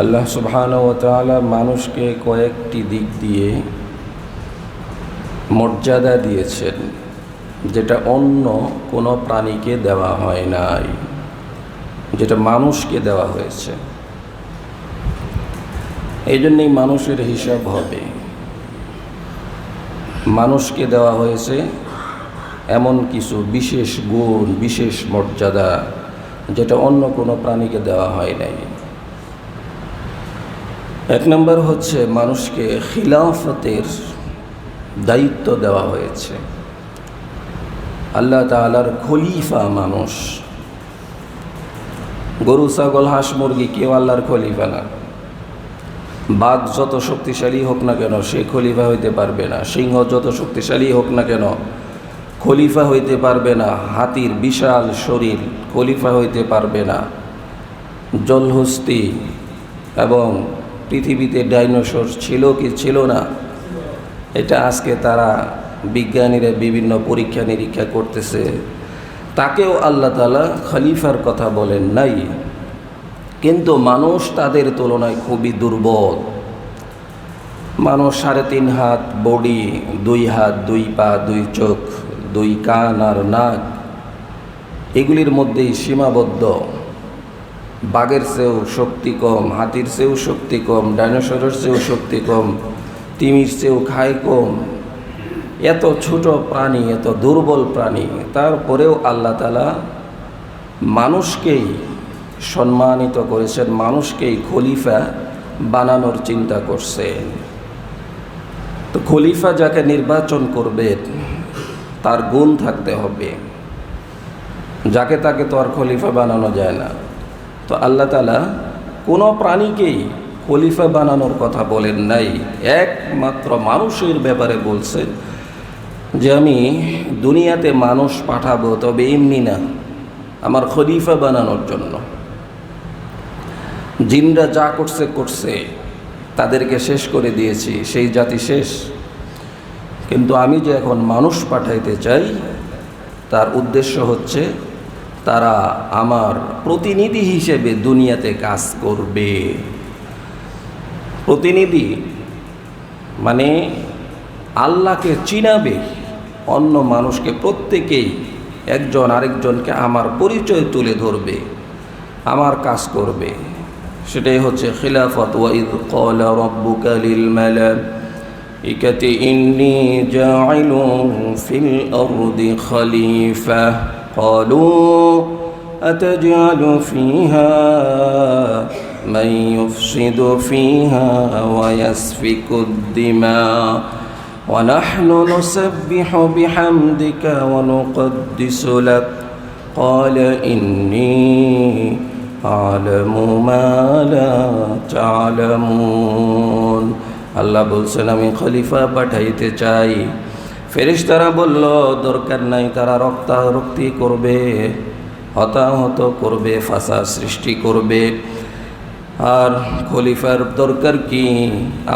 আল্লাহ সুবহানাহু ওয়া তাআলা মানুষকে কয়েকটি দিক দিয়ে মর্যাদা দিয়েছেন, যেটা অন্য কোনো প্রাণীকে দেওয়া হয় নাই, যেটা মানুষকে দেওয়া হয়েছে। এই জন্যই মানুষের হিসাব হবে। মানুষকে দেওয়া হয়েছে এমন কিছু বিশেষ গুণ, বিশেষ মর্যাদা, যেটা অন্য কোনো প্রাণীকে দেওয়া হয় নাই। এক নম্বর হচ্ছে মানুষকে খিলাফতের দায়িত্ব দেওয়া হয়েছে। আল্লাহ তাআলার খলিফা মানুষ। গরু, ছাগল, হাঁস, মুরগি কেউ আল্লাহর খলিফা না। বাঘ যত শক্তিশালী হোক না কেন সে খলিফা হইতে পারবে না। সিংহ যত শক্তিশালী হোক না কেন খলিফা হইতে পারবে না। হাতির বিশাল শরীর খলিফা হইতে পারবে না। জলহস্তি এবং পৃথিবীতে ডাইনোসর ছিল কি ছিল না, এটা আজকে তারা বিজ্ঞানীরা বিভিন্ন পরীক্ষা নিরীক্ষা করতেছে। তাকেও আল্লাহ তাআলা খলিফার কথা বলেন নাই, কিন্তু মানুষ তাদের তুলনায় খুবই দুর্বল। মানুষ 3.5 হাত বডি, 2 হাত 2 পা 2 চোখ 2 কান আর নাক, এগুলির মধ্যেই সীমাবদ্ধ। বাঘের চেয়েও শক্তি কম, হাতির চেয়েও শক্তি কম, ডাইনোসরের চেয়েও শক্তি কম, তিমির চেয়েও খায় কম। এত ছোট প্রাণী, এত দুর্বল প্রাণী, তারপরেও আল্লাহ তাআলা মানুষকেই সম্মানিত করেছেন, মানুষকেই খলিফা বানানোর চিন্তা করছেন। তো খলিফা যাকে নির্বাচন করবে তার গুণ থাকতে হবে। যাকে তাকে তো আর খলিফা বানানো যায় না। তো আল্লাহ তাআলা কোনো প্রাণীকেই খলিফা বানানোর কথা বলেন নাই, একমাত্র মানুষের ব্যাপারে বলছেন যে আমি দুনিয়াতে মানুষ পাঠাবো, তবে এমনি না, আমার খলিফা বানানোর জন্য। জিনরা যা করছে করছে, তাদেরকে শেষ করে দিয়েছি, সেই জাতি শেষ। কিন্তু আমি যে এখন মানুষ পাঠাইতে চাই, তার উদ্দেশ্য হচ্ছে তারা আমার প্রতিনিধি হিসেবে দুনিয়াতে কাজ করবে। প্রতিনিধি মানে আল্লাহকে চিনাবে, অন্য মানুষকে প্রত্যেকেই একজন আরেকজনকে আমার পরিচয় তুলে ধরবে, আমার কাজ করবে। সেটাই হচ্ছে খিলাফত। ওয়াইদ ক্বালা রাব্বুকা লিল মালাইকাতি ইন্নী জাইলুন ফিল আরদি খলিফা ক্বালু আতাজআলু ফিহা মান ইউফসিদু ফিহা ওয়া ইয়াসফিকুদ দিমা ওয়া নাহনু নুসাব্বিহু বিহামদিকা ওয়া নুকদ্দিসু লাক ক্বালা ইন্নী আ'লামু মা লা তা'লামুন। আল্লাহ বলছেন আমি খলিফা পাঠাইতে চাই। ফেরেশতারা বলল দরকার নাই, তারা রক্তারক্তি করবে, হতাহত করবে, ফাসাদ সৃষ্টি করবে। আর খলিফার দরকার কি?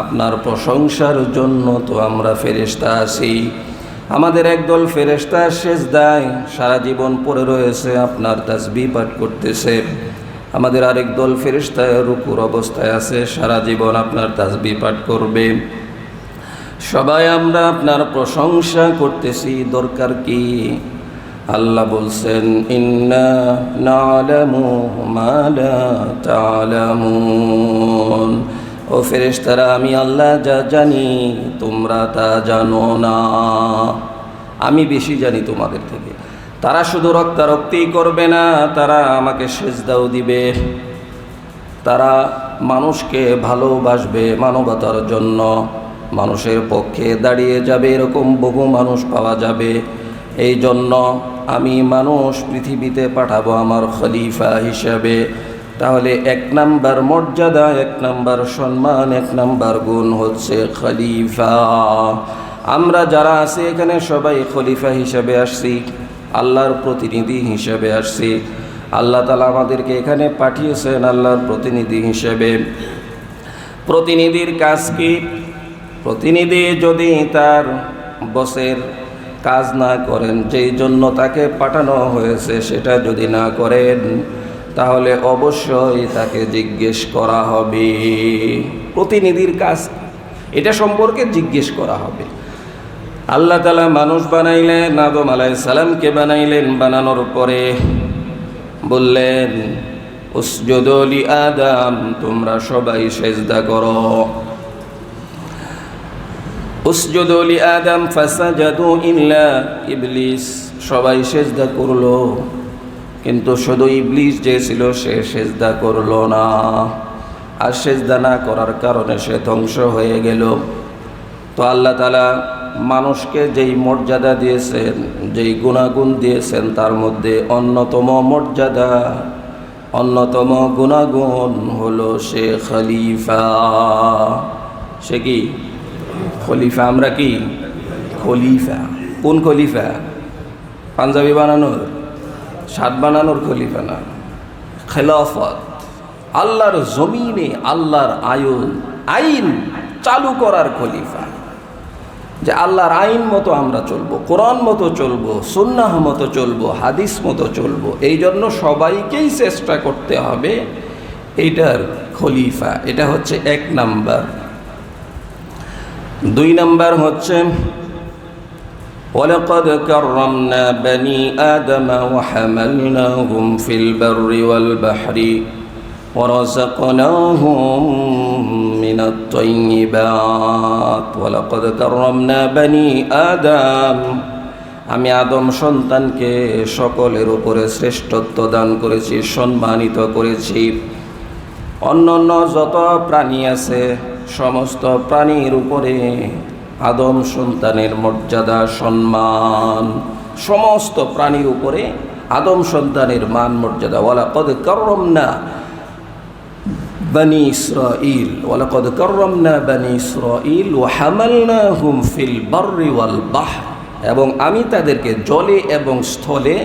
আপনার প্রশংসার জন্য তো আমরা ফেরেশতা আছি। আমাদের একদল ফেরেশতা সেজদায় সারা জীবন পড়ে রয়েছে, আপনার তাসবিহ পাঠ করতেছে। আমাদের আরেক দল ফেরেশতা রুকুর অবস্থায় আছে, সারা জীবন আপনার তাসবিহ পাঠ করবে। সবাই আমরা আপনার প্রশংসা করতেছি, দরকার কি? আল্লাহ বলছেন ইন্না না'লামু মা লা তা'লামুন। ও ফেরেশতারা, আমি আল্লাহ যা জানি তোমরা তা জানো না। আমি বেশি জানি তোমাদের থেকে। তারা শুধু রক্তারক্তি করবে না, তারা আমাকে সেজদাও দিবে। তারা মানুষকে ভালোবাসবে, মানবতার জন্য মানুষের পক্ষে দাঁড়িয়ে যাবে। এরকম বহু মানুষ পাওয়া যাবে। এই জন্য আমি মানুষ পৃথিবীতে পাঠাবো আমার খলিফা হিসাবে। তাহলে 1 নাম্বার মর্যাদা, 1 নাম্বার সম্মান, 1 নাম্বার গুণ হচ্ছে খলিফা। আমরা যারা আছি এখানে সবাই খলিফা হিসাবে আসছি, আল্লাহর প্রতিনিধি হিসাবে আসছি। আল্লাহ তাআলা আমাদেরকে এখানে পাঠিয়েছেন আল্লাহর প্রতিনিধি হিসেবে। প্রতিনিধির কাজ কি? প্রতিনিধি যদি তার বসের কাজ না করেন, যেই জন্য তাকে পাঠানো হয়েছে, সেটা যদি না করেন, তাহলে অবশ্যই তাকে জিজ্ঞেস করা হবে। প্রতিনিধির কাজ এটা সম্পর্কে জিজ্ঞেস করা হবে। আল্লাহ তাআলা মানুষ বানাইলেন, আদম আলাইহিস সালামকে বানাইলেন, বানানোর পরে বললেন উসজুদু লি আদম, তোমরা সবাই সিজদা করো। উসজুদু লি আদম ফাসাজাদু ইল্লা ইবলিস, সবাই সিজদা করলো, কিন্তু শুধু ইবলিস যে ছিল সে সিজদা করলো না। আর সিজদা না করার কারণে সে ধ্বংস হয়ে গেল। তো আল্লাহ তাআলা মানুষকে যেই মর্যাদা দিয়েছেন, যেই গুণাগুণ দিয়েছেন, তার মধ্যে অন্যতম মর্যাদা, অন্যতম গুণাগুণ হলো সে খলিফা। সে কি খলিফা? আমরা কি খলিফা? কোন খলিফা? পাঞ্জাবি বানানোর, শার্ট বানানোর খলিফা না, খেলাফত। আল্লাহর জমিনে আল্লাহর আইন চালু করার খলিফা। যে আল্লাহর আইন মতো আমরা চলবো, কোরআন মতো চলবো, সুন্নাহ মতো চলবো, হাদিস মতো চলবো। এই জন্য সবাইকেই চেষ্টা করতে হবে এইটার খলিফা। এটা হচ্ছে 1 নাম্বার। 2 নাম্বার হচ্ছে ওয়ালাকাদ কাররামনা বানি আদম ওয়া হামালনাহুম ফিল বাররি ওয়াল বাহরি ওয়া রাযাকনাহুম মিনাত তাইয়্যিবাত। ওয়ালাকাদ কাররামনা বানি আদম, আমি আদম সন্তানকে সকলের উপরে শ্রেষ্ঠত্ব দান করেছি, সম্মানিত করেছি। অন্যান্য যত প্রাণী আছে সমস্ত প্রাণীর উপরে আদম সন্তানের মর্যাদা, সম্মান, সমস্ত প্রাণীর উপরে আদম সন্তানের মান মর্যাদা। ওয়ালাকাদ কাররামনা বানি ইসরাঈল, ওয়ালাকাদ কাররামনা বানি ইসরাঈল ওয়া হামালনাহুম ফিল বাররি ওয়াল বাহর, এবং আমি তাদেরকে জলে এবং স্থলে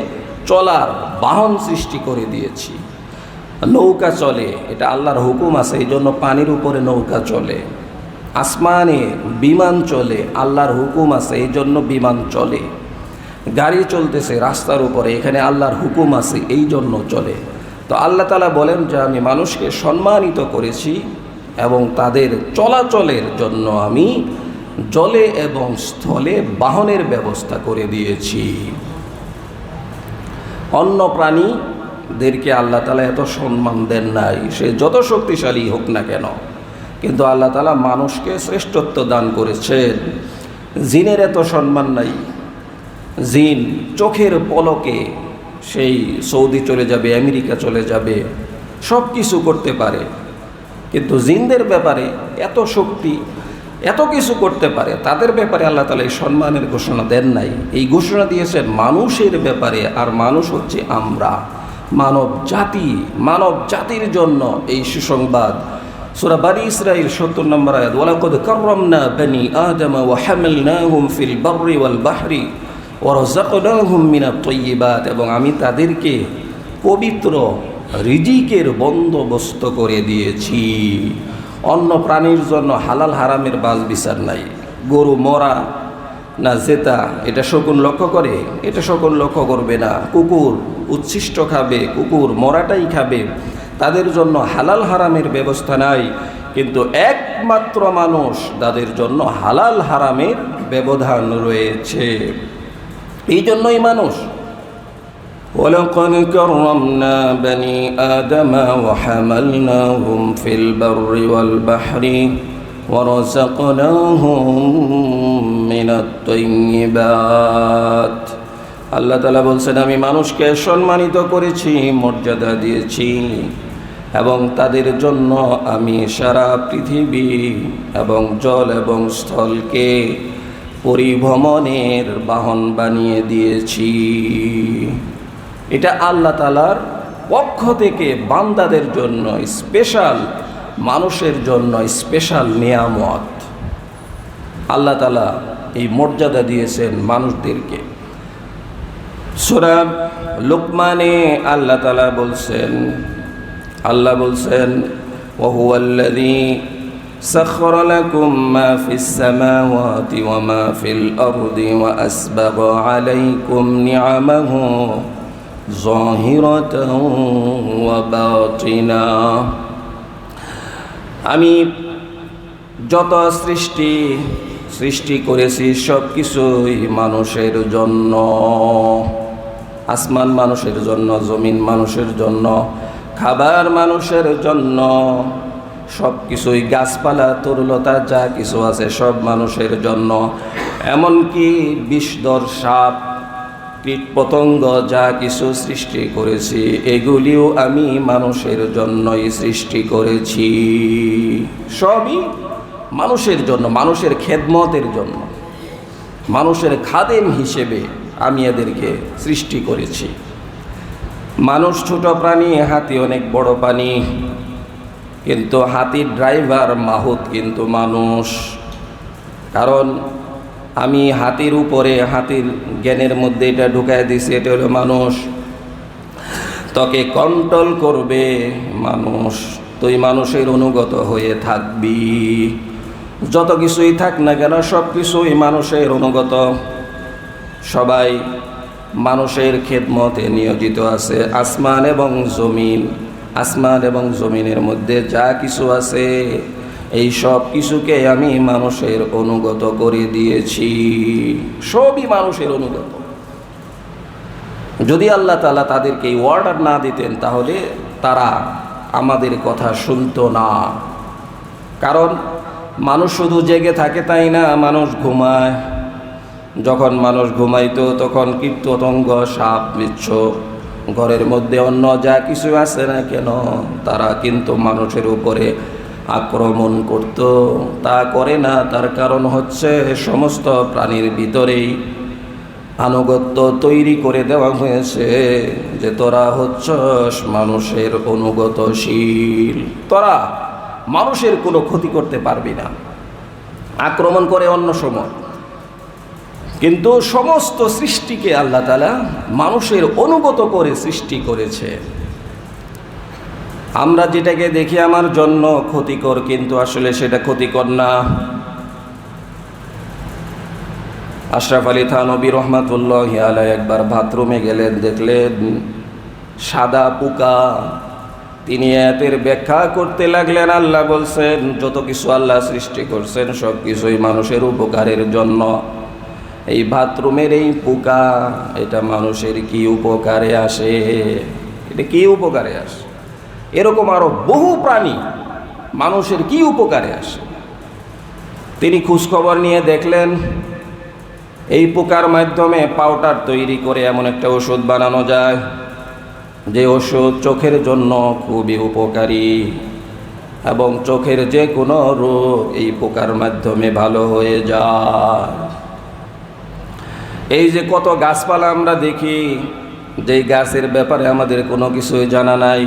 চলার বাহন সৃষ্টি করে দিয়েছি। নৌকা চলে, এটা আল্লাহর হুকুম আছে, এই জন্য পানির উপরে নৌকা চলে। আসমানে বিমান চলে, আল্লাহর হুকুম আছে, এই জন্য বিমান চলে। গাড়ি চলতেছে রাস্তার উপরে, এখানে আল্লাহর হুকুম আছে, এই জন্য চলে। তো আল্লাহ তাআলা বলেন যে আমি মানুষকে সম্মানিত করেছি এবং তাদের চলাচলের জন্য আমি জলে এবং স্থলে বাহনের ব্যবস্থা করে দিয়েছি। অন্য প্রাণীদেরকে আল্লাহ তাআলা এত সম্মান দেন নাই, সে যত শক্তিশালী হোক না কেন, কিন্তু আল্লাহ তাআলা মানুষকে শ্রেষ্ঠত্ব দান করেছেন। জিনের এত সম্মান নাই। জিন চোখের পলকে সেই সৌদি চলে যাবে, আমেরিকা চলে যাবে, সব কিছু করতে পারে, কিন্তু জিনদের ব্যাপারে এত শক্তি, এত কিছু করতে পারে, তাদের ব্যাপারে আল্লাহ তাআলা এই সম্মানের ঘোষণা দেন নাই। এই ঘোষণা দিয়েছেন মানুষের ব্যাপারে, আর মানুষ হচ্ছে আমরা, মানব জাতি। মানব জাতির জন্য এই সুসংবাদ। সূরা বানি ইসরাঈল 70 নম্বর আয়াত, ওয়ালাকাদ কাররামনা বানি আদম ওয়া হামালনাহুম ফিল বাররি ওয়াল বাহরি ওয়া রাযাকনাহুম মিনাত তাইয়্যিবাত, এবং আমি তাদেরকে পবিত্র রিজিকের বন্দোবস্ত করে দিয়েছি। অন্য প্রাণীর জন্য হালাল হারামের বাজ বিচার নাই। গরু মরা না জেতা এটা শকুন লক্ষ্য করে? এটা শকুন লক্ষ্য করবে না। কুকুর উচ্ছিষ্ট খাবে, কুকুর মরাটাই খাবে, তাদের জন্য হালাল হারামের ব্যবস্থা নাই। কিন্তু একমাত্র মানুষ, তাদের জন্য হালাল হারামের ব্যবধান রয়েছে। এই জন্যই মানুষ ওয়ালাকাদ কাররামনা বানি আদম ওয়া হামালনাহুম ফিল বাররি ওয়াল বাহরি ওয়া রাযাকনাহুম মিনাত তাইয়্যিবাত। আল্লাহ তাআলা বলছেন আমি মানুষকে সম্মানিত করেছি, মর্যাদা দিয়েছি, এবং তাদের জন্য আমি সারা পৃথিবী এবং জল এবং স্থলকে পরিভ্রমণের বাহন বানিয়ে দিয়েছি। এটা আল্লাহ তাআলার পক্ষ থেকে বান্দাদের জন্য স্পেশাল, মানুষের জন্য স্পেশাল নিয়ামত। আল্লাহ তাআলা এই মর্যাদা দিয়েছেন মানুষদেরকে। সূরা লুকমানে আল্লাহ তাআলা বলছেন, আল্লাহ বলছেন ওয়া হুয়াল্লাযী সাখখারা লাকুম মা ফিস সামাওয়াতি ওয়া মা ফিল আরদি ওয়া আসবাগা আলাইকুম নি'আমাহু ظاهرة وباطنا। আমি যত সৃষ্টি করেছি সব কিছুই মানুষের জন্য। আসমান মানুষের জন্য, জমিন মানুষের জন্য, খাবার মানুষের জন্য, সব কিছুই গাছপালা তরুলতা যা কিছু আছে সব মানুষের জন্য। এমনকি বিষধর সাপ কীটপতঙ্গ যা কিছু সৃষ্টি করেছি এগুলিও আমি মানুষের জন্যই সৃষ্টি করেছি। সবই মানুষের জন্য, মানুষের খেদমতের জন্য, মানুষের খাদেম হিসেবে আমি এদেরকে সৃষ্টি করেছি। মানুষ ছোট প্রাণী, হাতি অনেক বড় প্রাণী, কিন্তু হাতির ড্রাইভার মাহুত কিন্তু মানুষ। কারণ আমি হাতির উপরে, হাতির জ্ঞানের মধ্যে এটা ঢুকাই দিছি, এটা হলো মানুষ। তোকে কন্ট্রোল করবে মানুষ, তুই মানুষের অনুগত হয়ে থাকবি। যত কিছুই থাক না কেন সব কিছুই মানুষের অনুগত, সবাই মানুষের খেদমতে নিয়োজিত আছে। আসমান এবং জমিন, আসমান এবং জমিনের মধ্যে যা কিছু আছে এই সব কিছুকে আমি মানুষের অনুগত করে দিয়েছি। সবই মানুষের অনুগত। যদি আল্লাহ তাআলা তাদেরকে এই অর্ডার না দিতেন তাহলে তারা আমাদের কথা শুনতো না। কারণ মানুষ শুধু জেগে থাকে তাই না, মানুষ ঘুমায়। যখন মানুষ ঘুমাইতো তখন কীটপতঙ্গ, সাপ, বিচ্ছু, ঘরের মধ্যে অন্য যা কিছু আছে না কেন তারা কিন্তু মানুষের উপরে আক্রমণ করত। তা করে না, তার কারণ হচ্ছে সমস্ত প্রাণীর ভিতরেই আনুগত্য তৈরি করে দেওয়া হয়েছে যে তোরা হচ্ছস মানুষের অনুগতশীল, তোরা মানুষের কোনো ক্ষতি করতে পারবি না। আক্রমণ করে অন্য সময়, কিন্তু সমস্ত সৃষ্টিকে আল্লাহ তাআলা মানুষের অনুগত করে সৃষ্টি করেছে। আমরা যেটাকে দেখি আমার জন্য ক্ষতিকর, কিন্তু আসলে সেটা ক্ষতিকর না। আশরাফ আলী থানভী রহমাতুল্লাহি আলাইহি একবার বাথরুমে গেলেন, দেখলেন সাদা পোকা। তিনি এতের ব্যাখ্যা করতে লাগলেন, আল্লাহ বলছেন যত কিছু আল্লাহ সৃষ্টি করছেন সব কিছুই মানুষের উপকারের জন্য। এই বাথরুমের এই পোকা, এটা মানুষের কি উপকারে আসে? এটা কি উপকারে আসে? এরকম আরো বহু প্রাণী মানুষের কি উপকারে আসে? তিনি খোঁজখবর নিয়ে দেখলেন এই পোকার মাধ্যমে পাউডার তৈরি করে এমন একটা ওষুধ বানানো যায় যে ওষুধ চোখের জন্য খুবই উপকারী, এবং চোখের যে কোনো রোগ এই পোকার মাধ্যমে ভালো হয়ে যায়। এই যে কত গাছপালা আমরা দেখি, যেই গাছের ব্যাপারে আমাদের কোনো কিছুই জানা নাই,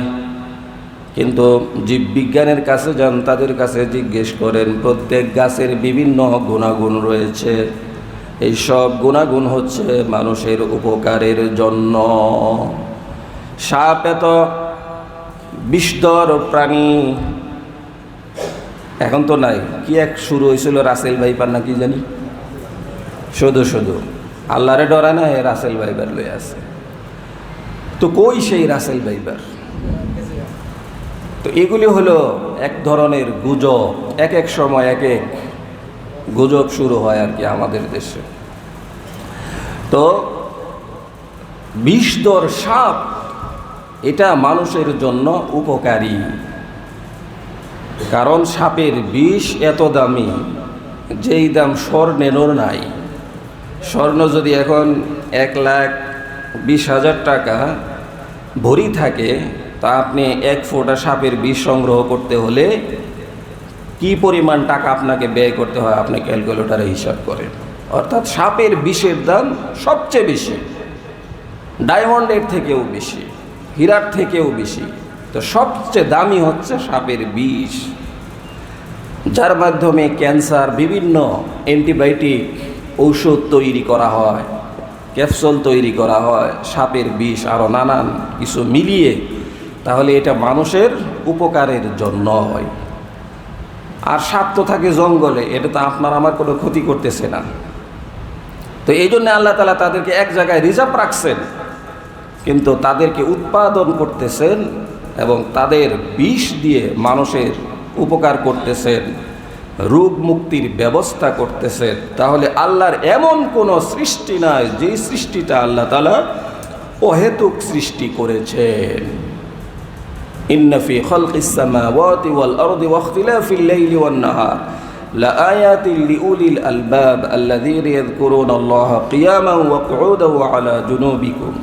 কিন্তু জীববিজ্ঞানের কাছে যান, তাদের কাছে জিজ্ঞেস করেন, প্রত্যেক গাছের বিভিন্ন গুণাগুণ রয়েছে। এই সব গুণাগুণ হচ্ছে মানুষের উপকারের জন্য। সাপ এত বিষধর প্রাণী, এখন তো নাই। কি এক শুরু হয়েছিল রাসেল ভাইপার না কি জানি, শুধু আল্লাহরে ডরা না, রাসেল ভাইপার লয়ে আছে। তো কই সেই রাসেল ভাইপার? তো এগুলি হলো এক ধরনের গুজব, এক এক সময় এক এক গুজব শুরু হয় আর কি আমাদের দেশে। তো বিষধর সাপ এটা মানুষের জন্য উপকারী, কারণ সাপের বিষ এত দামি যেই দাম স্বর্ণেরও নাই। স্বর্ণ যদি এখন 1,20,000 টাকা ভরি থাকে, তা আপনি 1 ফোঁটা সাপের বিষ সংগ্রহ করতে হলে কি পরিমাণ টাকা আপনাকে ব্যয় করতে হয় আপনি ক্যালকুলেটরে হিসাব করেন। অর্থাৎ সাপের বিষের দাম সবচেয়ে বেশি, ডায়মন্ডের থেকেও বেশি, হীরার থেকেও বেশি। তো সবচেয়ে দামি হচ্ছে সাপের বিষ, যার মাধ্যমে ক্যান্সার, বিভিন্ন অ্যান্টিবায়োটিক ঔষধ তৈরি করা হয়, ক্যাপসুল তৈরি করা হয়, সাপের বিষ আরও নানান কিছু মিলিয়ে। তাহলে এটা মানুষের উপকারের জন্য হয়। আর সাপ তো থাকে জঙ্গলে, এটা তো আপনার আমার কোনো ক্ষতি করতেছে না। তো এই জন্য আল্লাহ তাআলা তাদেরকে এক জায়গায় রিজার্ভ রাখছেন কিন্তু তাদেরকে উৎপাদন করতেছেন এবং তাদের বিষ দিয়ে মানুষের উপকার করতেছেন, রোগ মুক্তির ব্যবস্থা করতেছেন, তাহলে আল্লাহর এমন কোনো সৃষ্টি নাই যেই সৃষ্টিটা আল্লাহ তাআলা অহেতুক সৃষ্টি করেছেন। ইন্না ফি খালকিস সামাওয়াতি ওয়াল আরদি ওয়া ইখতিলাফিল লাইলি ওয়ান নাহার লাআয়াতিন লিউলিল আলবাব আল্লাযীনা ইয়াযকুরুনা আল্লাহা কিয়ামান ওয়া কুউদান ওয়া আলা জুনুবিকুম।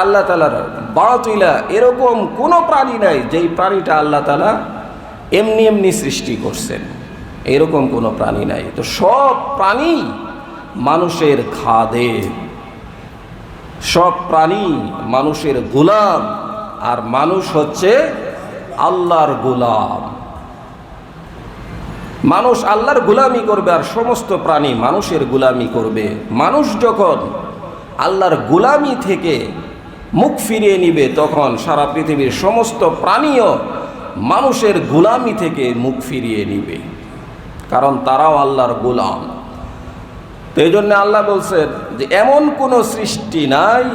আল্লাহ তাআলার বাতিলা এরকম কোনো প্রাণী নাই যেই প্রাণীটা আল্লাহ তাআলা এমনি এমনি সৃষ্টি করছেন, এরকম কোনো প্রাণী নাই। তো সব প্রাণী মানুষের খাদেম, সব প্রাণী মানুষের গোলাম, আর মানুষ হচ্ছে আল্লাহর গোলাম। মানুষ আল্লাহর গোলামি করবে আর সমস্ত প্রাণী মানুষের গোলামি করবে। মানুষ যখন আল্লাহর গোলামি থেকে মুখ ফিরিয়ে নিবে তখন সারা পৃথিবীর সমস্ত প্রাণীও মানুষের গোলামি থেকে মুখ ফিরিয়ে নিবে, কারণ তারাও আল্লাহর গোলাম। তো এই জন্য আল্লাহ বলছেন যে এমন কোনো সৃষ্টি নাই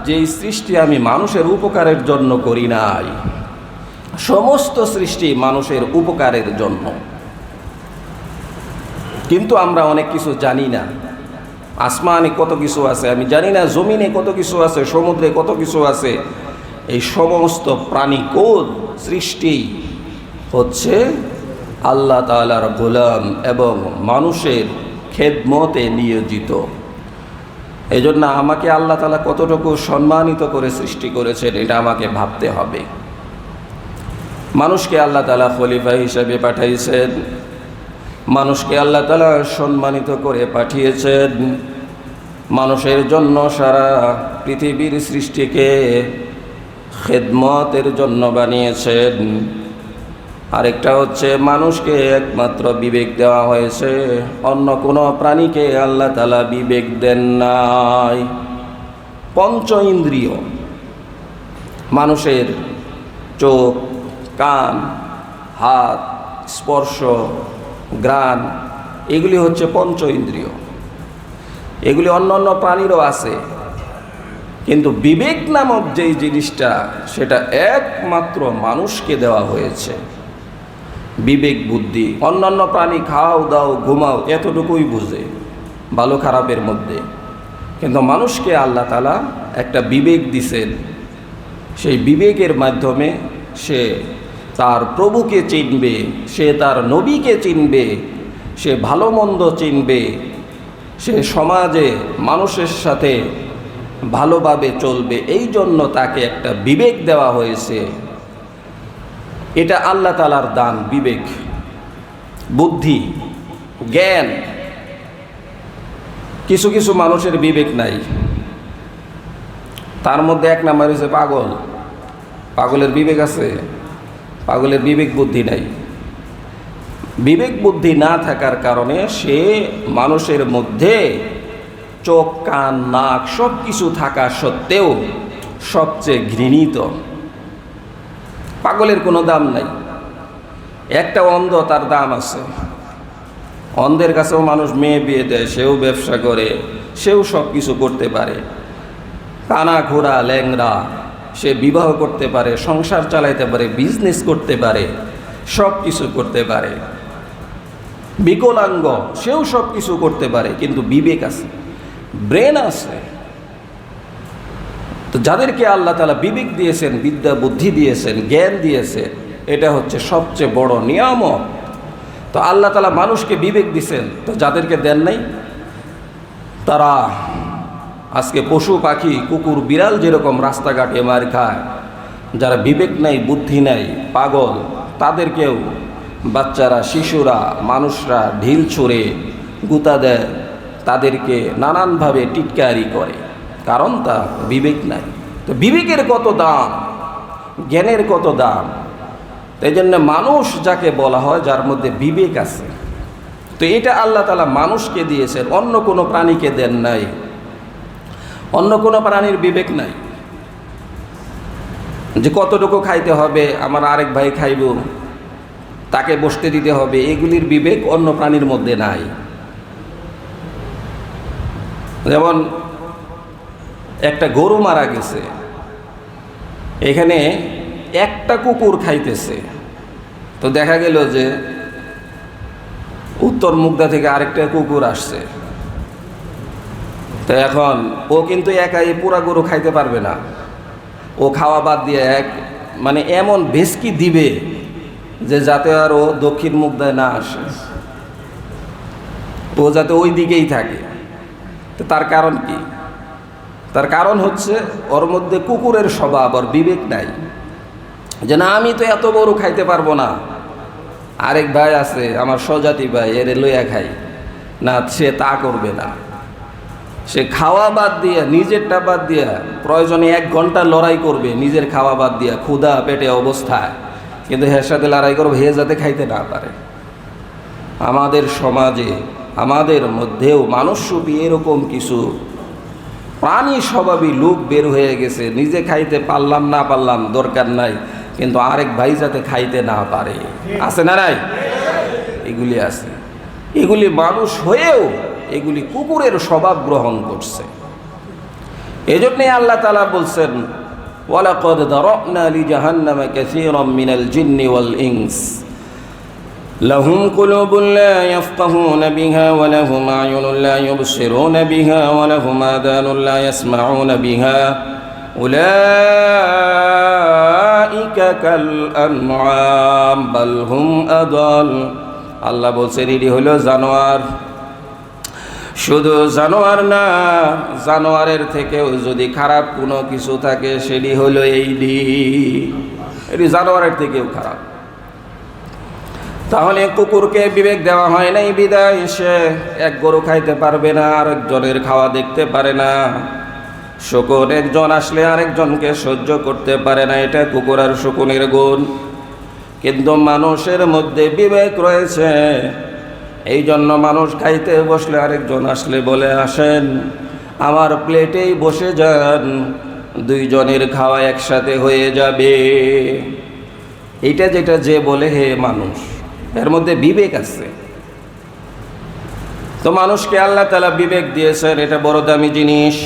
যেই সৃষ্টি আমি মানুষের উপকারের জন্য করি নাই, সমস্ত সৃষ্টি মানুষের উপকারের জন্য। কিন্তু আমরা অনেক কিছু জানি না। আসমানে কত কিছু আছে আমি জানি না, জমিনে কত কিছু আছে, সমুদ্রে কত কিছু আছে। এই সমস্ত প্রাণীকুল সৃষ্টি হচ্ছে আল্লাহ তাআলার গোলাম এবং মানুষের খেদমতে নিয়োজিত। এই জন্য আমাকে আল্লাহ তাআলা কতটুকু সম্মানিত করে সৃষ্টি করেছেন এটা আমাকে ভাবতে হবে। মানুষকে আল্লাহ তাআলা খলিফা হিসেবে পাঠাইছেন, মানুষকে আল্লাহ তাআলা সম্মানিত করে পাঠিয়েছেন, মানুষের জন্য সারা পৃথিবীর সৃষ্টিকে খেদমতের জন্য বানিয়েছেন। আরেকটা হচ্ছে মানুষকে একমাত্র বিবেক দেওয়া হয়েছে, অন্য কোনো প্রাণীকে আল্লাহ তাআলা বিবেক দেন নাই। পঞ্চ ইন্দ্রিয়, মানুষের চোখ, কান, হাত, স্পর্শ, ঘ্রাণ, এগুলি হচ্ছে পঞ্চ ইন্দ্রিয়। এগুলি অন্য অন্য প্রাণীরও আছে, কিন্তু বিবেক নামক যেই জিনিসটা সেটা একমাত্র মানুষকে দেওয়া হয়েছে। বিবেক বুদ্ধি অন্যান্য প্রাণী খাও দাও ঘুমাও এতটুকুই বুঝে ভালো খারাপের মধ্যে, কিন্তু মানুষকে আল্লাহ তাআলা একটা বিবেক দিছেন। সেই বিবেকের মাধ্যমে সে তার প্রভুকে চিনবে, সে তার নবীকে চিনবে, সে ভালো মন্দ চিনবে, সে সমাজে মানুষের সাথে ভালোভাবে চলবে। এই জন্য তাকে একটা বিবেক দেওয়া হয়েছে। এটা আল্লাহ তাআলার দান, বিবেক, বুদ্ধি, জ্ঞান। কিছু কিছু মানুষের বিবেক নাই, তার মধ্যে এক নাম্বার হচ্ছে পাগল। পাগলের বিবেক আছে? পাগলের বিবেক বুদ্ধি নাই। বিবেক বুদ্ধি না থাকার কারণে সে মানুষের মধ্যে চোখ, কান, নাক সব কিছু থাকা সত্ত্বেও সবচেয়ে ঘৃণিত। পাগলের কোনো দাম নাই। একটা অন্ধ, তার দাম আছে। অন্ধের কাছেও মানুষ মেয়ে বিয়ে দেয়, সেও ব্যবসা করে, সেও সব কিছু করতে পারে। কানা ঘোড়া ল্যাংড়া, সে বিবাহ করতে পারে, সংসার চালাইতে পারে, বিজনেস করতে পারে, সব কিছু করতে পারে। বিকলাঙ্গ, সেও সব কিছু করতে পারে, কিন্তু বিবেক আছে, ব্রেন আছে। তো যাদেরকে আল্লাহ তাআলা বিবেক দিয়েছেন, বিদ্যা বুদ্ধি দিয়েছেন, জ্ঞান দিয়েছেন, এটা হচ্ছে সবচেয়ে বড় নিয়ামত। তো আল্লাহ তাআলা মানুষকে বিবেক দিয়েছেন, তো যাদেরকে দেন নাই তারা আজকে পশু পাখি কুকুর বিড়াল যেরকম রাস্তাঘাটে মার খায়, যারা বিবেক নাই, বুদ্ধি নাই, পাগল, তাদেরকেও বাচ্চারা, শিশুরা, মানুষরা ঢিল ছুঁড়ে গুতা দেয়, তাদেরকে নানানভাবে টিটকারি করে, কারণ তার বিবেক নাই। তো বিবেকের কত দাম, জ্ঞানের কত দাম। এই জন্য মানুষ যাকে বলা হয় যার মধ্যে বিবেক আছে। তো এটা আল্লাহ তাআলা মানুষকে দিয়েছেন, অন্য কোনো প্রাণীকে দেন নাই। অন্য কোনো প্রাণীর বিবেক নাই যে কতটুকু খাইতে হবে, আমার আরেক ভাই খাইব, তাকে বসতে দিতে হবে, এগুলির বিবেক অন্য প্রাণীর মধ্যে নাই। যেমন একটা গরু মারা গেছে, এখানে একটা কুকুর খাইতেছে, তো দেখা গেল যে উত্তর মুগদা থেকে আরেকটা কুকুর আসছে, তো এখন ও কিন্তু একাই পুরা গরু খাইতে পারবে না, ও খাওয়া বাদ দিয়ে মানে এমন ভেসকি দিবে যে যাতে আর ও দক্ষিণ মুগদায় না আসে, ও যাতে ওই দিকেই থাকে। তো তার কারণ কি? তার কারণ হচ্ছে ওর মধ্যে কুকুরের স্বভাব, আর বিবেক নাই, যে না আমি তো এত গরু খাইতে পারবো না, আরেক ভাই আছে আমার স্বজাতি ভাই, এরে লইয়া খাই না, সে তা করবে না। সে খাওয়া বাদ দিয়া, নিজেরটা বাদ দিয়া প্রয়োজনে 1 ঘন্টা লড়াই করবে নিজের খাওয়া বাদ দিয়া, ক্ষুধা পেটে অবস্থায়, কিন্তু হের সাথে লড়াই করবে হে যাতে খাইতে না পারে। আমাদের সমাজে, আমাদের মধ্যেও মানুষরূপী এরকম কিছু প্রাণী স্বভাবী লোক বের হয়ে গেছে, নিজে খাইতে পারলাম না পারলাম দরকার নাই, কিন্তু আরেক ভাই যাতে খাইতে না পারে। আছে না নাই? এগুলি আছে। এগুলি মানুষ হয়েও এগুলি কুকুরের স্বভাব গ্রহণ করছে। এজন্যই আল্লাহ তাআলা বলছেন, ওয়ালাকাদ দারানা লিজাহান্নামা কাসীরাম মিনাল জিন্নি ওয়াল ইনস লাহুম কুলুবুন লা ইয়াফকাহুনা বিহা ওয়া লাহুম আ'য়ুনুন লা ইউবসিরুনা বিহা ওয়া লাহুম আযানুন লা ইয়াসমাউনা বিহা উলাইকা কাল আনআম বাল হুম আদাল। আল্লাহ বলছেন এটি হলো জানোয়ার। শুধু জানোয়ার না, জানোয়ারের থেকেও যদি খারাপ কোনো কিছু থাকে সেটি হলো এটি জানোয়ারের থেকেও খারাপ। তাহলে কুকুরকে বিবেক দেওয়া হয় নাই বিদায় সে এক গরু খাইতে পারবে না, আরেকজনের খাওয়া দেখতে পারে না। শকুন একজন আসলে আরেকজনকে সহ্য করতে পারে না, এটা কুকুর আর শকুনের গুণ। কিন্তু মানুষের মধ্যে বিবেক রয়েছে, এই জন্য মানুষ খাইতে বসলে আরেকজন আসলে বলে আসেন আমার প্লেটেই বসে যান, 2 জনের খাওয়া একসাথে হয়ে যাবে। এইটা যেটা যে বলে হে মানুষ, এর মধ্যে বিবেক আছে। তো মানুষকে আল্লাহ তাআলা বিবেক দিয়েছেন, এটা বড় দামি জিনিস।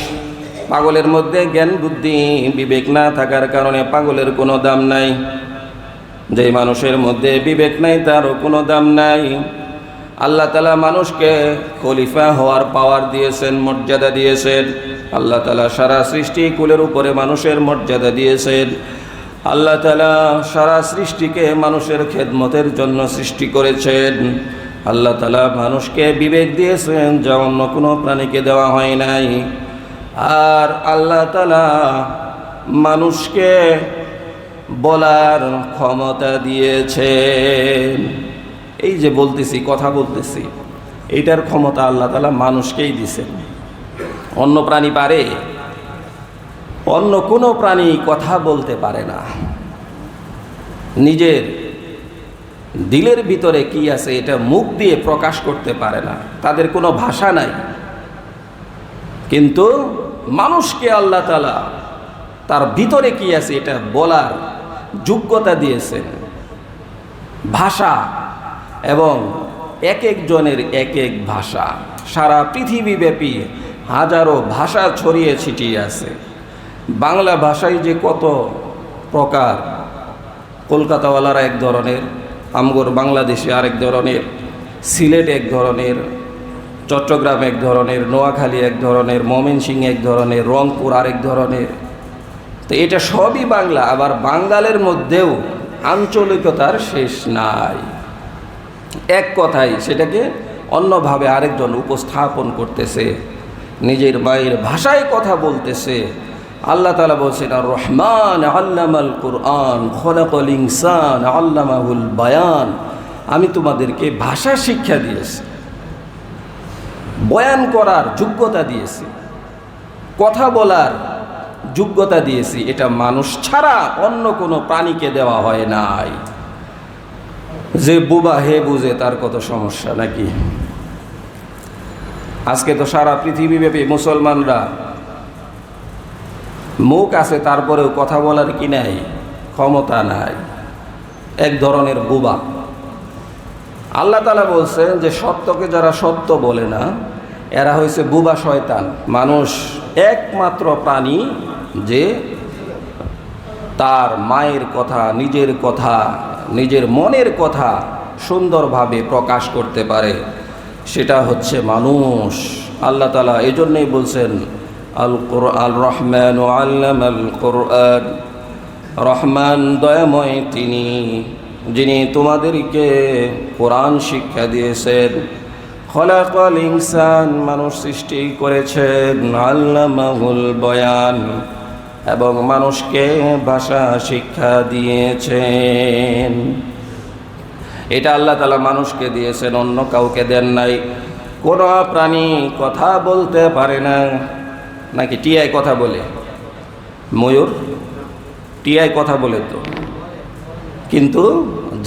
পাগলের মধ্যে জ্ঞান বুদ্ধি বিবেক না থাকার কারণে পাগলের কোনো দাম নাই। যে মানুষের মধ্যে বিবেক নাই তারও কোনো দাম নাই। আল্লাহ তাআলা মানুষকে খলিফা হওয়ার পাওয়ার দিয়েছেন, মর্যাদা দিয়েছেন। আল্লাহ তাআলা সারা সৃষ্টি কুলের উপরে মানুষের মর্যাদা দিয়েছেন। আল্লাহ তাআলা সারা সৃষ্টিকে মানুষের খেদমতের জন্য সৃষ্টি করেছেন। আল্লাহ তাআলা মানুষকে বিবেক দিয়েছেন যা অন্য কোনো প্রাণীকে দেওয়া হয় নাই। আর আল্লাহ তাআলা মানুষকে বলার ক্ষমতা দিয়েছেন। এই যে বলতেছি, কথা বলতেছি, এইটার ক্ষমতা আল্লাহ তাআলা মানুষকেই দিয়েছেন। অন্য প্রাণী পারে? অন্য কোনো প্রাণী কথা বলতে পারে না। নিজের দিলের ভিতরে কি আছে এটা মুখ দিয়ে প্রকাশ করতে পারে না, তাদের কোনো ভাষা নাই। কিন্তু মানুষকে আল্লাহ তাআলা তার ভিতরে কি আছে এটা বলার যোগ্যতা দিয়েছেন। ভাষা, এবং এক একজনের এক এক ভাষা, সারা পৃথিবীব্যাপী হাজারো ভাষা ছড়িয়ে ছিটিয়ে আছে। বাংলা ভাষায় যে কত প্রকার, কলকাতাওয়ালারা এক ধরনের, আমগর বাংলাদেশে আরেক ধরনের, সিলেট এক ধরনের, চট্টগ্রাম এক ধরনের, নোয়াখালী এক ধরনের, ময়মনসিংহ এক ধরনের, রংপুর আরেক ধরনের। তো এটা সবই বাংলা। আবার বাঙালের মধ্যেও আঞ্চলিকতার শেষ নাই। এক কথাই সেটাকে অন্যভাবে আরেকজন উপস্থাপন করতেছে, নিজের মায়ের ভাষায় কথা বলতেছে। আল্লাহ তাআলা বলছেন আর রহমান আল্লামাল কুরআন খলাকাল ইনসান আল্লামাহুল বায়ান। আমি তোমাদেরকে ভাষা শিক্ষা দিয়েছি, বয়ান করার যোগ্যতা দিয়েছি, কথা বলার যোগ্যতা দিয়েছি। এটা মানুষ ছাড়া অন্য কোনো প্রাণীকে দেওয়া হয় নাই। যে বুবা হে বুঝে তার কত সমস্যা নাকি? আজকে তো সারা পৃথিবীব্যাপী মুসলমানরা মুখ আছে তারপরেও কথা বলার কি নাই, ক্ষমতা নাই, এক ধরনের বুবা। আল্লাহ তাআলা বলছেন যে সত্যকে যারা সত্য বলে না এরা হয়েছে বুবা শয়তান। মানুষ একমাত্র প্রাণী যে তার মায়ের কথা, নিজের মনের কথা সুন্দরভাবে প্রকাশ করতে পারে, সেটা হচ্ছে মানুষ। আল্লাহ তাআলা এই জন্যই বলছেন আল রহমান আল্লামাল কুরআন, রহমান দয়াময় তিনি, যিনি তোমাদেরকে কোরআন শিক্ষা দিয়েছেন। খলাকাল ইনসান, মানুষ সৃষ্টি করেছেন, আল্লামাহুল বয়ান, এবং মানুষকে ভাষা শিক্ষা দিয়েছেন। এটা আল্লাহ তাআলা মানুষকে দিয়েছেন, অন্য কাউকে দেন নাই। কোন প্রাণী কথা বলতে পারে না, নাকি টিয়ায় কথা বলে? ময়ূর টিয়ায় কথা বলে তো, কিন্তু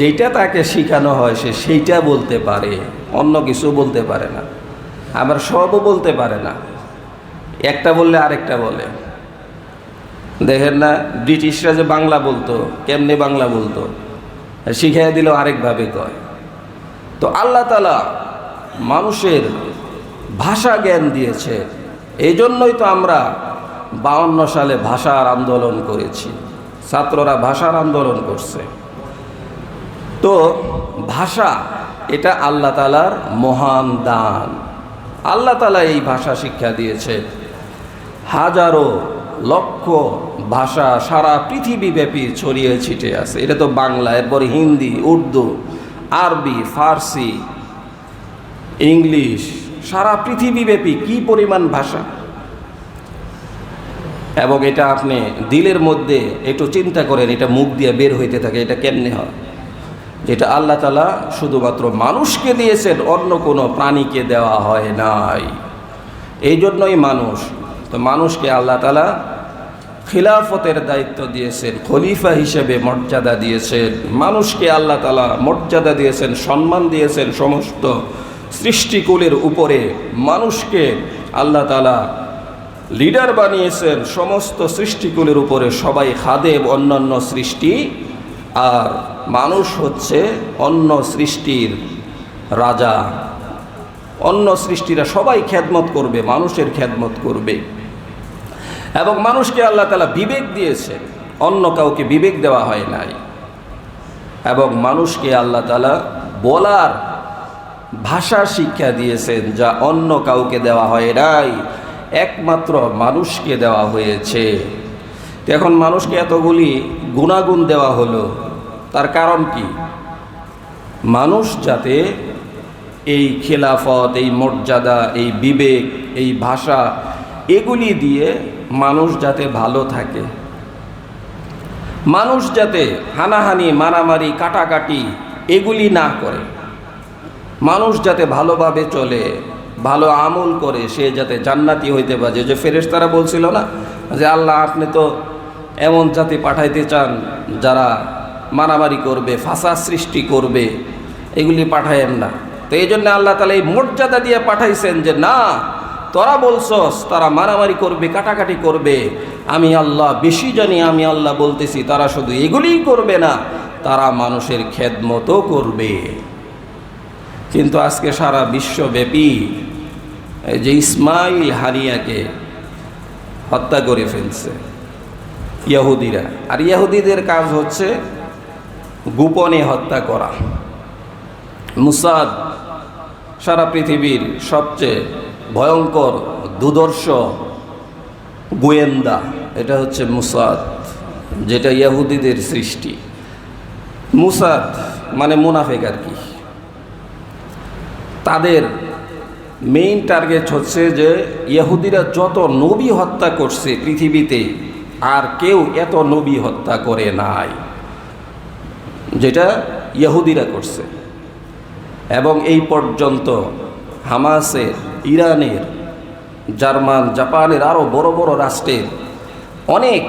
যেটা তাকে শেখানো হয় সে সেইটা বলতে পারে, অন্য কিছু বলতে পারে না। আবার সবও বলতে পারে না, একটা বললে আরেকটা বলে। দেখেন না, ব্রিটিশরা যে বাংলা বলতো, কেমনে বাংলা বলতো, শিখাইয়া দিলেও আরেকভাবে কয়। তো আল্লাহ তাআলা মানুষের ভাষা জ্ঞান দিয়েছে। এই জন্যই তো আমরা 52 সালে ভাষার আন্দোলন করেছি, ছাত্ররা ভাষার আন্দোলন করছে। তো ভাষা এটা আল্লাহ তাআলার মহান দান। আল্লাহ তাআলা এই ভাষা শিক্ষা দিয়েছে। হাজারো লক্ষ ভাষা সারা পৃথিবীব্যাপী ছড়িয়ে ছিটে আছে। এটা তো বাংলা, এরপর হিন্দি, উর্দু, আরবি, ফার্সি, ইংলিশ, সারা পৃথিবীব্যাপী কি পরিমাণ ভাষা। এবং এটা আপনি দিলের মধ্যে একটু চিন্তা করেন, এটা মুখ দিয়ে বের হইতে থাকে, এটা কেমনে হয়? যেটা আল্লাহ তাআলা শুধুমাত্র মানুষকে দিয়েছেন, অন্য কোনো প্রাণীকে দেওয়া হয় নাই। এই জন্যই মানুষ, তো মানুষকে আল্লাহ তাআলা খিলাফতের দায়িত্ব দিয়েছেন, খলিফা হিসেবে মর্যাদা দিয়েছেন। মানুষকে আল্লাহ তাআলা মর্যাদা দিয়েছেন, সম্মান দিয়েছেন। সমস্ত সৃষ্টিকুলের উপরে মানুষকে আল্লাহ তাআলা লিডার বানিয়েছেন। সমস্ত সৃষ্টিকুলের উপরে সবাই খাদেম, অন্যান্য সৃষ্টি, আর মানুষ হচ্ছে অন্য সৃষ্টির রাজা। অন্য সৃষ্টিরা সবাই খেদমত করবে, মানুষের খেদমত করবে। এবং মানুষকে আল্লাহ তাআলা বিবেক দিয়েছে, অন্য কাউকে বিবেক দেওয়া হয় নাই। এবং মানুষকে আল্লাহ তাআলা বলার ভাষা শিক্ষা দিয়েছেন, যা অন্য কাউকে দেওয়া হয় নাই, একমাত্র মানুষকে দেওয়া হয়েছে। তো এখন মানুষকে এতগুলি গুণাগুণ দেওয়া হলো, তার কারণ কি? মানুষ যাতে এই খেলাফত, এই মর্যাদা, এই বিবেক, এই ভাষা, এগুলি দিয়ে মানুষ যাতে ভালো থাকে, মানুষ যাতে হানাহানি, মারামারি, কাটাকাটি এগুলি না করে, মানুষ যাতে ভালোভাবে চলে, ভালো আমল করে, সে যাতে জান্নাতি হইতে পারে। যে ফেরেশতারা বলছিল না যে আল্লাহ আপনি তো এমন জাতি পাঠাইতে চান যারা মারামারি করবে, ফাসাদ সৃষ্টি করবে, এগুলি পাঠায়েন না। তো এই জন্য আল্লাহ তাআলা এই মর্যাদা দিয়ে পাঠাইছেন যে না, তোরা বলছস তারা মারামারি করবে, কাটাকাটি করবে, আমি আল্লাহ বেশি জানি, আমি আল্লাহ বলতেছি তারা শুধু এগুলিই করবে না, তারা মানুষের খেদমতও করবে। কিন্তু আজকে সারা বিশ্বব্যাপী এই যে ইসমাইল হানিয়াকে হত্যা করে ফেলছে ইহুদিরা, আর ইহুদিদের কাজ হচ্ছে গোপনে হত্যা করা। মুসাদ সারা পৃথিবীর সবচেয়ে ভয়ঙ্কর দুর্ধর্ষ গোয়েন্দা, এটা হচ্ছে মুসাদ, যেটা ইহুদিদের সৃষ্টি। মুসাদ মানে মুনাফিক আর কি। তাদের মেইন টার্গেট হচ্ছে যে ইহুদিরা যত নবী হত্যা করছে পৃথিবীতে, আর কেউ এত নবী হত্যা করে নাই যেটা ইহুদিরা করছে। এবং এই পর্যন্ত হামাসের, ইরানের, জার্মান, জাপানের, আরও বড় বড় রাষ্ট্রের অনেক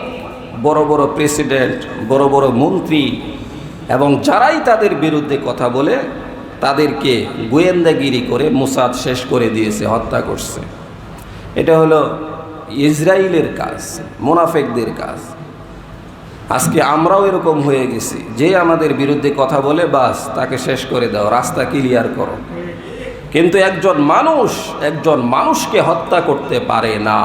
বড় বড় প্রেসিডেন্ট, বড় বড় মন্ত্রী, এবং যারাই তাদের বিরুদ্ধে কথা বলে তাদেরকে গোয়েন্দাগিরি করে মুসাদ শেষ করে দিয়েছে, হত্যা করছে। এটা হলো ইসরায়েলের কাজ, মুনাফিকদের কাজ। আজকে আমরাও এরকম হয়ে গেছি, যে আমাদের বিরুদ্ধে কথা বলে বাস তাকে শেষ করে দাও, রাস্তা ক্লিয়ার করো। কিন্তু একজন মানুষকে হত্যা করতে পারে না।